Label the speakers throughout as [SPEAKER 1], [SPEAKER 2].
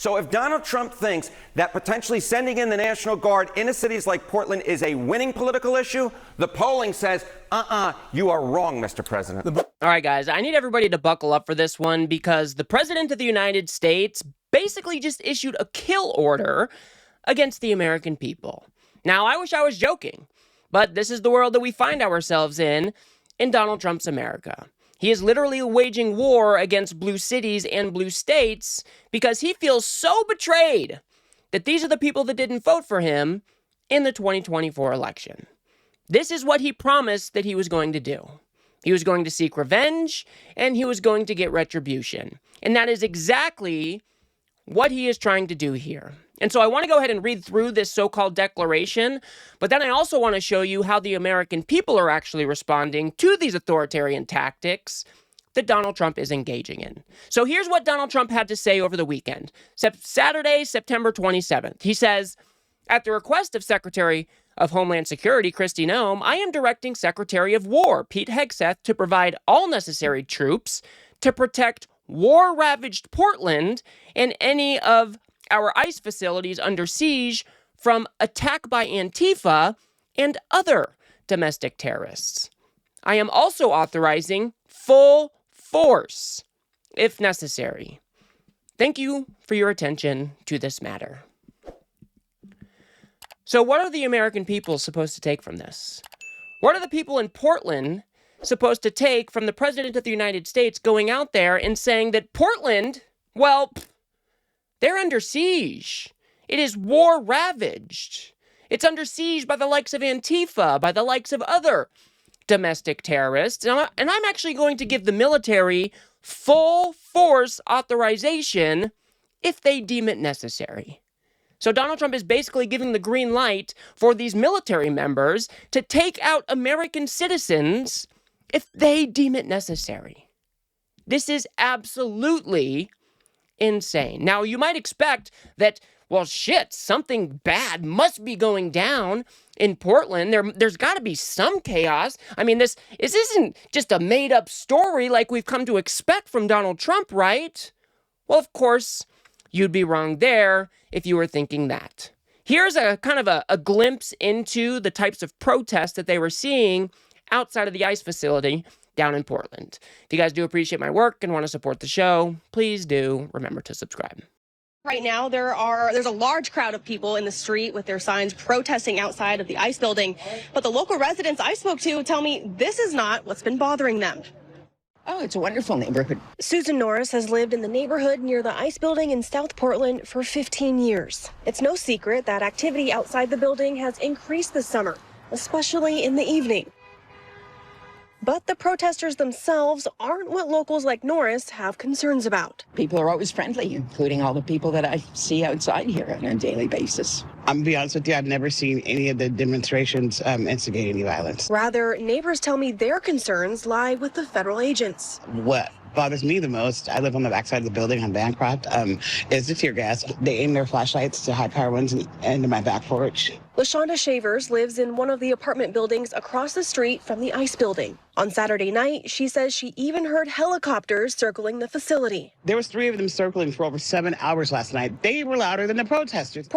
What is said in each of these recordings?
[SPEAKER 1] So if Donald Trump thinks that potentially sending in the National Guard into cities like Portland is a winning political issue, the polling says, you are wrong, Mr. President.
[SPEAKER 2] All right, guys, I need everybody to buckle up for this one because the President of the United States basically just issued a kill order against the American people. Now, I wish I was joking, but this is the world that we find ourselves in Donald Trump's America. He is literally waging war against blue cities and blue states because he feels so betrayed that these are the people that didn't vote for him in the 2024 election. This is what he promised that he was going to do. He was going to seek revenge, and he was going to get retribution. And that is exactly what he is trying to do here. And so I want to go ahead and read through this so-called declaration, but then I also want to show you how the American people are actually responding to these authoritarian tactics that Donald Trump is engaging in. So here's what Donald Trump had to say over the weekend. Saturday, September 27th. He says, at the request of Secretary of Homeland Security, Kristi Noem, I am directing Secretary of War, Pete Hegseth, to provide all necessary troops to protect war-ravaged Portland and any of our ICE facilities under siege from attack by Antifa and other domestic terrorists. I am also authorizing full force if necessary. Thank you for your attention to this matter. So what are the American people supposed to take from this? What are the people in Portland supposed to take from the President of the United States going out there and saying that Portland, well, they're under siege. It is war-ravaged. It's under siege by the likes of Antifa, by the likes of other domestic terrorists. And I'm actually going to give the military full force authorization if they deem it necessary. So Donald Trump is basically giving the green light for these military members to take out American citizens if they deem it necessary. This is absolutely insane. Now, you might expect that, well, shit, something bad must be going down in Portland. There's got to be some chaos. I mean, this isn't just a made-up story like we've come to expect from Donald Trump, right? Well, of course, you'd be wrong there if you were thinking that. Here's a kind of a glimpse into the types of protests that they were seeing outside of the ICE facility down in Portland. If you guys do appreciate my work and want to support the show, please do remember to subscribe.
[SPEAKER 3] Right now, there's a large crowd of people in the street with their signs protesting outside of the ICE building. But the local residents I spoke to tell me this is not what's been bothering them.
[SPEAKER 4] Oh, it's a wonderful neighborhood.
[SPEAKER 3] Susan Norris has lived in the neighborhood near the ICE building in South Portland for 15 years. It's no secret that activity outside the building has increased this summer, especially in the evening. But the protesters themselves aren't what locals like Norris have concerns about.
[SPEAKER 4] People are always friendly, including all the people that I see outside here on a daily basis.
[SPEAKER 5] I'm gonna be honest with you, I've never seen any of the demonstrations instigate any violence.
[SPEAKER 3] Rather, neighbors tell me their concerns lie with the federal agents.
[SPEAKER 5] What bothers me the most, I live on the backside of the building on Bancroft, is the tear gas. They aim their flashlights to high-power ones into my back porch.
[SPEAKER 3] LaShonda Shavers lives in one of the apartment buildings across the street from the ICE building. On Saturday night, she says she even heard helicopters circling the facility.
[SPEAKER 5] There was 3 of them circling for over 7 hours last night. They were louder than the protesters.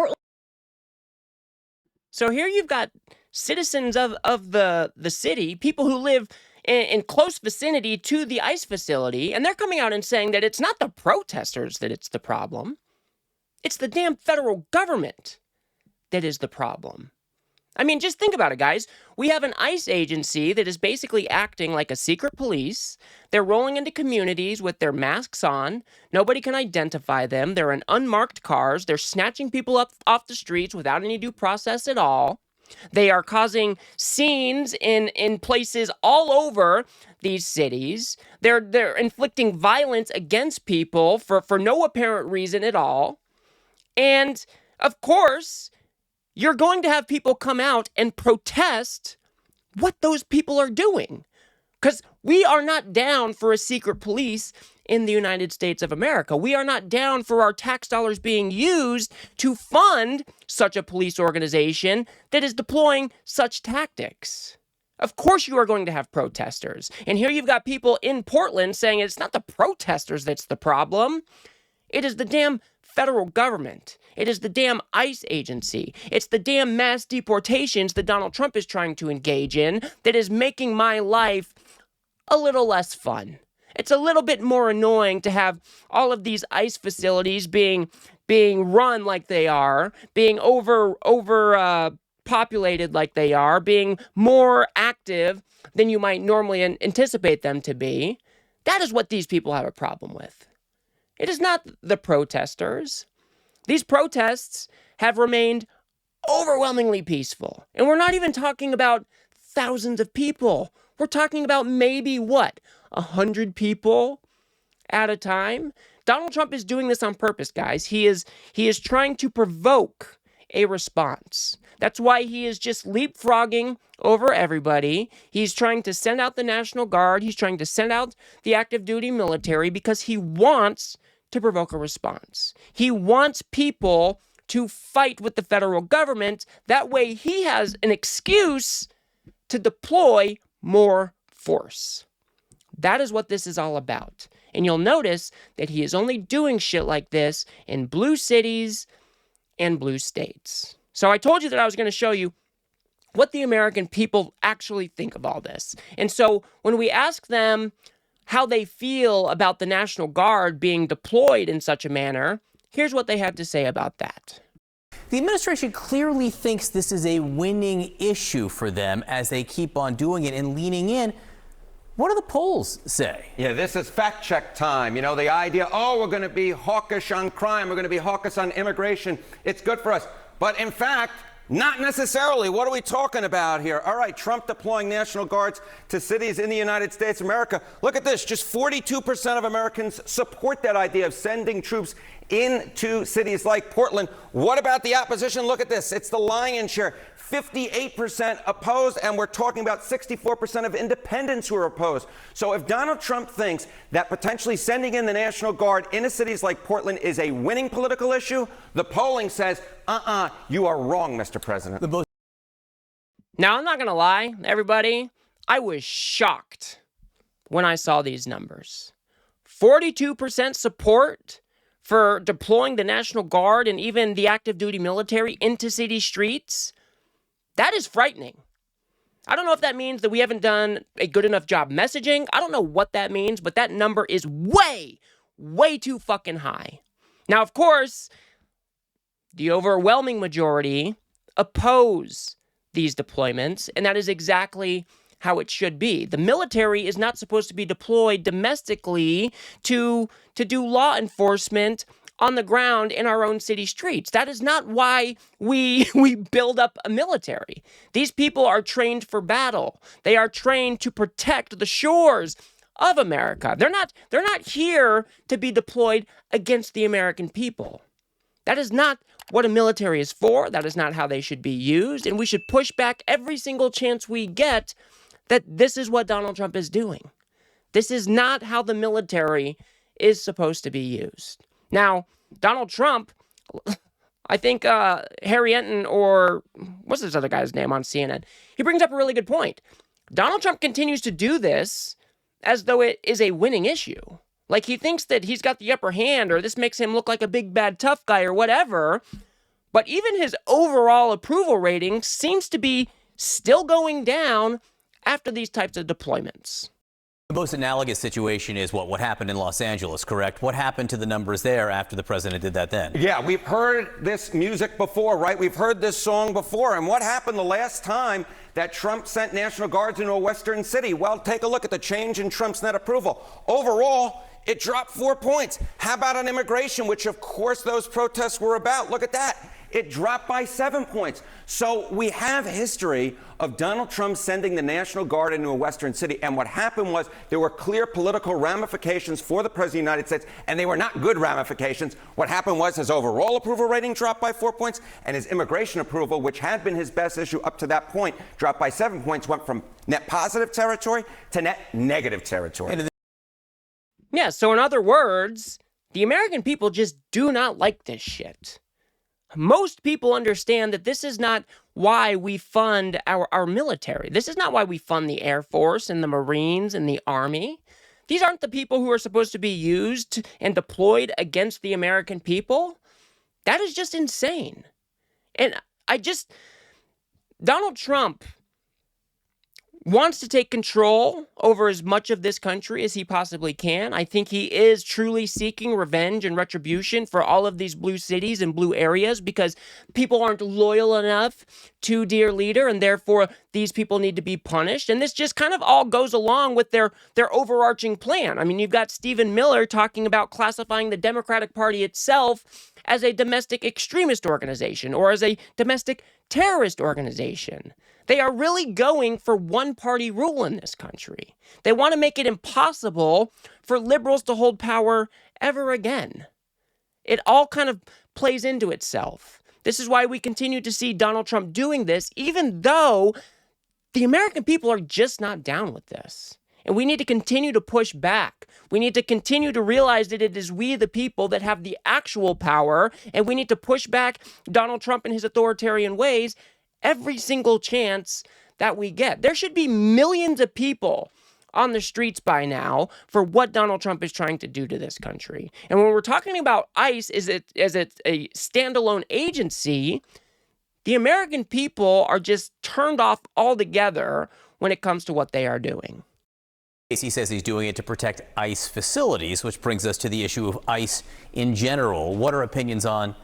[SPEAKER 2] So here you've got citizens of the city, people who live in close vicinity to the ICE facility, and they're coming out and saying that it's not the protesters that it's the problem. It's the damn federal government that is the problem. I mean, just think about it, guys. We have an ICE agency that is basically acting like a secret police. They're rolling into communities with their masks on. Nobody can identify them. They're in unmarked cars. They're snatching people up off the streets without any due process at all. They are causing scenes in places all over these cities. They're inflicting violence against people for no apparent reason at all. And, of course, you're going to have people come out and protest what those people are doing. Because we are not down for a secret police in the United States of America. We are not down for our tax dollars being used to fund such a police organization that is deploying such tactics. Of course you are going to have protesters. And here you've got people in Portland saying it's not the protesters that's the problem. It is the damn federal government. It is the damn ICE agency. It's the damn mass deportations that Donald Trump is trying to engage in that is making my life a little less fun. It's a little bit more annoying to have all of these ICE facilities being run like they are, being populated like they are, being more active than you might normally anticipate them to be. That is what these people have a problem with. It is not the protesters. These protests have remained overwhelmingly peaceful. And we're not even talking about thousands of people. We're talking about maybe, 100 people at a time? Donald Trump is doing this on purpose, guys. He is trying to provoke a response. That's why he is just leapfrogging over everybody. He's trying to send out the National Guard. He's trying to send out the active duty military because he wants to provoke a response. He wants people to fight with the federal government. That way he has an excuse to deploy more force. That is what this is all about. And you'll notice that he is only doing shit like this in blue cities and blue states. So I told you that I was going to show you what the American people actually think of all this. And so when we ask them how they feel about the National Guard being deployed in such a manner, here's what they have to say about that.
[SPEAKER 6] The administration clearly thinks this is a winning issue for them as they keep on doing it and leaning in. What do the polls say?
[SPEAKER 1] Yeah, this is fact check time. You know, the idea, we're going to be hawkish on crime, we're going to be hawkish on immigration. It's good for us. But in fact, not necessarily. What are we talking about here? All right, Trump deploying National Guards to cities in the United States of America. Look at this. Just 42% of Americans support that idea of sending troops into cities like Portland. What about the opposition? Look at this. It's the lion's share. 58% opposed, and we're talking about 64% of independents who are opposed. So if Donald Trump thinks that potentially sending in the National Guard into cities like Portland is a winning political issue, the polling says, you are wrong, Mr. President.
[SPEAKER 2] Now, I'm not going to lie, everybody. I was shocked when I saw these numbers. 42% support for deploying the National Guard and even the active duty military into city streets. That is frightening. I don't know if that means that we haven't done a good enough job messaging. I don't know what that means, but that number is way, way too fucking high. Now, of course, the overwhelming majority oppose these deployments, and that is exactly how it should be. The military is not supposed to be deployed domestically to do law enforcement on the ground in our own city streets. That is not why we build up a military. These people are trained for battle. They are trained to protect the shores of America. They're not here to be deployed against the American people. That is not what a military is for. That is not how they should be used. And we should push back every single chance we get that this is what Donald Trump is doing. This is not how the military is supposed to be used. Now, Donald Trump, I think Harry Enton, or what's this other guy's name on CNN, he brings up a really good point. Donald Trump continues to do this as though it is a winning issue. Like he thinks that he's got the upper hand, or this makes him look like a big bad tough guy or whatever. But even his overall approval rating seems to be still going down after these types of deployments.
[SPEAKER 6] The most analogous situation is what happened in Los Angeles, correct? What happened to the numbers there after the president did that then?
[SPEAKER 1] Yeah, we've heard this music before, right? We've heard this song before. And what happened the last time that Trump sent National Guards into a western city? Well, take a look at the change in Trump's net approval. Overall, it dropped 4 points. How about on immigration, which of course those protests were about? Look at that. It dropped by 7 points. So we have history of Donald Trump sending the National Guard into a western city. And what happened was there were clear political ramifications for the President of the United States, and they were not good ramifications. What happened was his overall approval rating dropped by 4 points, and his immigration approval, which had been his best issue up to that point, dropped by 7 points, went from net positive territory to net negative territory.
[SPEAKER 2] Yeah, so in other words, the American people just do not like this shit. Most people understand that this is not why we fund our military. This is not why we fund the Air Force and the Marines and the Army. These aren't the people who are supposed to be used and deployed against the American people. That is just insane. And Donald Trump wants to take control over as much of this country as he possibly can. I think he is truly seeking revenge and retribution for all of these blue cities and blue areas because people aren't loyal enough to dear leader, and therefore these people need to be punished. And this just kind of all goes along with their overarching plan. I mean, you've got Stephen Miller talking about classifying the Democratic Party itself as a domestic extremist organization or as a domestic terrorist organization. They are really going for one-party rule in this country. They want to make it impossible for liberals to hold power ever again. It all kind of plays into itself. This is why we continue to see Donald Trump doing this, even though the American people are just not down with this. And we need to continue to push back. We need to continue to realize that it is we, the people, that have the actual power, and we need to push back Donald Trump and his authoritarian ways every single chance that we get. There should be millions of people on the streets by now for what Donald Trump is trying to do to this country. And when we're talking about ICE as it's a standalone agency, the American people are just turned off altogether when it comes to what they are doing.
[SPEAKER 6] He says he's doing it to protect ICE facilities, which brings us to the issue of ICE in general. What are opinions on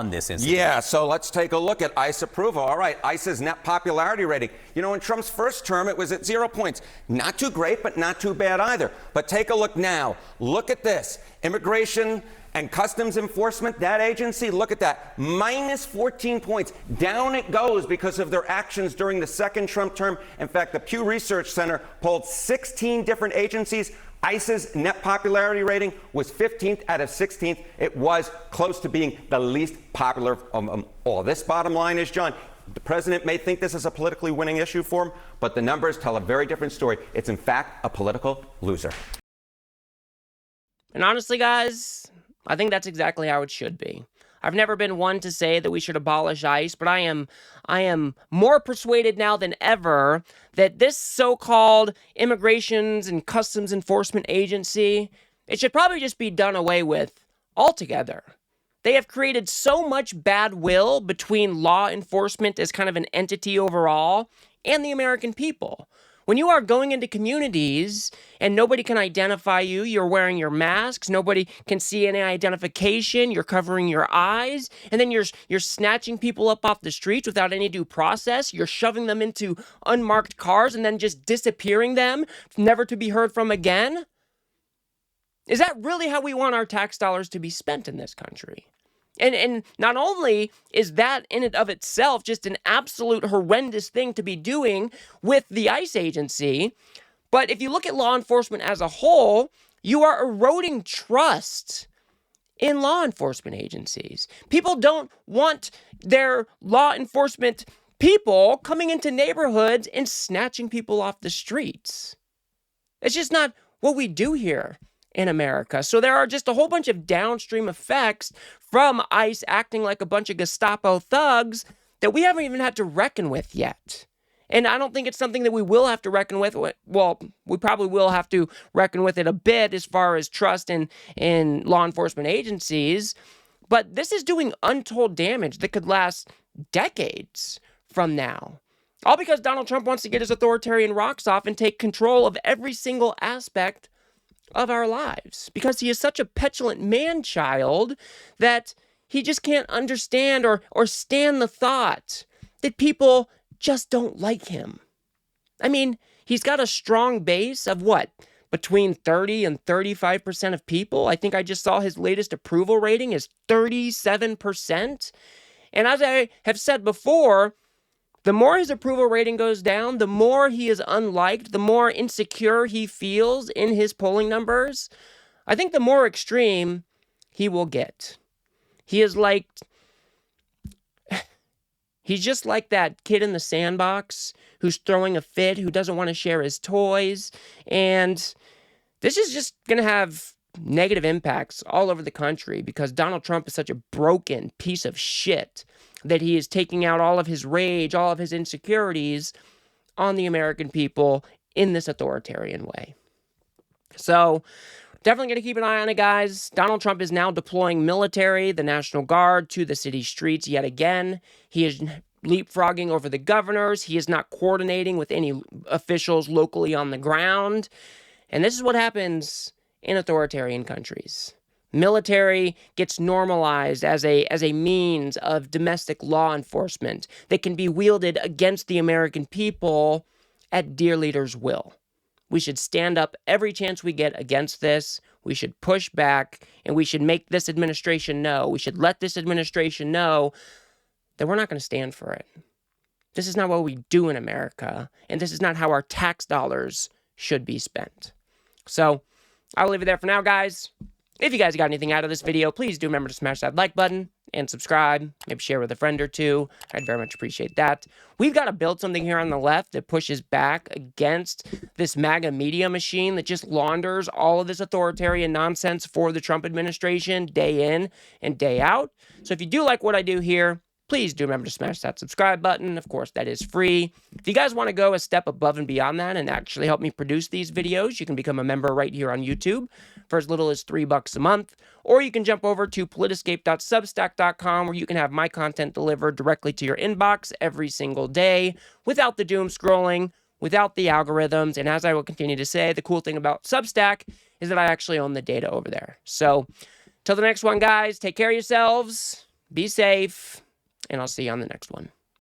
[SPEAKER 6] this incident?
[SPEAKER 1] Yeah, so let's take a look at ICE approval. All right, ICE's net popularity rating. You know, in Trump's first term, it was at 0 points. Not too great, but not too bad either. But take a look now. Look at this. Immigration and Customs Enforcement, that agency, look at that. Minus 14 points. Down it goes because of their actions during the second Trump term. In fact, the Pew Research Center polled 16 different agencies. ICE's net popularity rating was 15th out of 16th. It was close to being the least popular of them all. This bottom line is, John, the president may think this is a politically winning issue for him, but the numbers tell a very different story. It's, in fact, a political loser.
[SPEAKER 2] And honestly, guys, I think that's exactly how it should be. I've never been one to say that we should abolish ICE, but I am more persuaded now than ever that this so-called Immigrations and Customs Enforcement Agency, it should probably just be done away with altogether. They have created so much bad will between law enforcement as kind of an entity overall and the American people. When you are going into communities and nobody can identify you, you're wearing your masks, nobody can see any identification, you're covering your eyes, and then you're snatching people up off the streets without any due process, you're shoving them into unmarked cars and then just disappearing them, never to be heard from again. Is that really how we want our tax dollars to be spent in this country? And not only is that in and of itself just an absolute horrendous thing to be doing with the ICE agency, but if you look at law enforcement as a whole, you are eroding trust in law enforcement agencies. People don't want their law enforcement people coming into neighborhoods and snatching people off the streets. It's just not what we do here in America. So there are just a whole bunch of downstream effects from ICE acting like a bunch of Gestapo thugs that we haven't even had to reckon with yet. And I don't think it's something that we will have to reckon with. Well, we probably will have to reckon with it a bit as far as trust in law enforcement agencies. But this is doing untold damage that could last decades from now. All because Donald Trump wants to get his authoritarian rocks off and take control of every single aspect of our lives, because he is such a petulant man-child that he just can't understand or stand the thought that people just don't like him. I mean, he's got a strong base of what? Between 30 and 35% of people. I think I just saw his latest approval rating is 37%. And as I have said before, the more his approval rating goes down, the more he is unliked, the more insecure he feels in his polling numbers, I think the more extreme he will get. He's just like that kid in the sandbox who's throwing a fit, who doesn't want to share his toys. And this is just going to have negative impacts all over the country because Donald Trump is such a broken piece of shit that he is taking out all of his rage, all of his insecurities on the American people in this authoritarian way. So Definitely going to keep an eye on it, guys. Donald Trump is now deploying military, the National Guard, to the city streets yet again. He is leapfrogging over the governors. He is not coordinating with any officials locally on the ground. And this is what happens in authoritarian countries. Military gets normalized as a means of domestic law enforcement that can be wielded against the American people at dear leaders' will. We should stand up every chance we get against this. We should push back, and we should make this administration know. We should let this administration know that we're not going to stand for it. This is not what we do in America, and this is not how our tax dollars should be spent. So I'll leave it there for now, guys. If you guys got anything out of this video, please do remember to smash that like button and subscribe. Maybe share with a friend or two. I'd very much appreciate that. We've got to build something here on the left that pushes back against this MAGA media machine that just launders all of this authoritarian nonsense for the Trump administration day in and day out. So if you do like what I do here, please do remember to smash that subscribe button. Of course, that is free. If you guys want to go a step above and beyond that and actually help me produce these videos, you can become a member right here on YouTube for as little as $3 a month. Or you can jump over to politiscape.substack.com where you can have my content delivered directly to your inbox every single day without the doom scrolling, without the algorithms. And as I will continue to say, the cool thing about Substack is that I actually own the data over there. So till the next one, guys, take care of yourselves, be safe, and I'll see you on the next one.